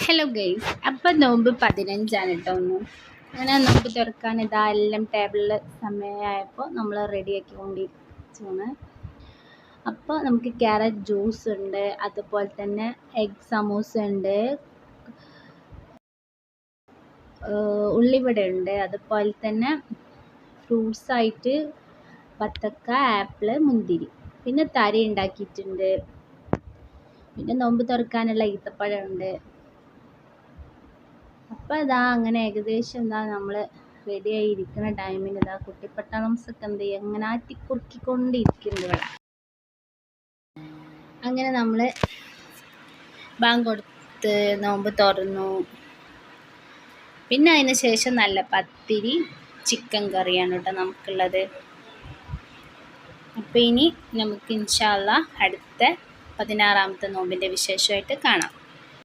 Hello guys, അപ്പം നോമ്പ് 15 കേട്ടോ. അങ്ങനെ നോമ്പ് തുറക്കാൻ ഇതാ എല്ലാം ടേബിളിൽ സമയമായപ്പോൾ നമ്മൾ റെഡിയാക്കിക്കൊണ്ടിരിക്കുകയാണ്. അപ്പോൾ നമുക്ക് ക്യാരറ്റ് ജ്യൂസ് ഉണ്ട്, അതുപോലെ തന്നെ എഗ് സമൂസ ഉണ്ട്, ഉള്ളിവട ഉണ്ട്, അതുപോലെ തന്നെ ഫ്രൂട്ട്സായിട്ട് ബത്തക്ക, ആപ്പിള്, മുന്തിരി, പിന്നെ തരി ഉണ്ടാക്കിയിട്ടുണ്ട്, പിന്നെ നോമ്പ് തുറക്കാനുള്ള ഈത്തപ്പഴം ഉണ്ട്. അപ്പോൾ ഇതാ അങ്ങനെ ഏകദേശം നമ്മൾ റെഡിയായി ഇരിക്കുന്ന ടൈമിന് ഇതാ കുട്ടിപ്പട്ടാളംസൊക്കെ എന്ത് ചെയ്യുക, അങ്ങനെ ആറ്റിക്കുറുക്കിക്കൊണ്ടിരിക്കുന്നുണ്ട് ഇവിടെ. അങ്ങനെ നമ്മൾ ബാങ്ക് കൊടുത്ത് നോമ്പ് തുറന്നു. പിന്നെ അതിന് ശേഷം നല്ല പത്തിരി ചിക്കൻ കറിയാണ് കേട്ടോ നമുക്കുള്ളത്. അപ്പോൾ ഇനി നമുക്ക് ഇൻഷാ അല്ലാഹ് അടുത്ത 16ാമത്തെ നോമ്പിൻ്റെ വിശേഷമായിട്ട് കാണാം.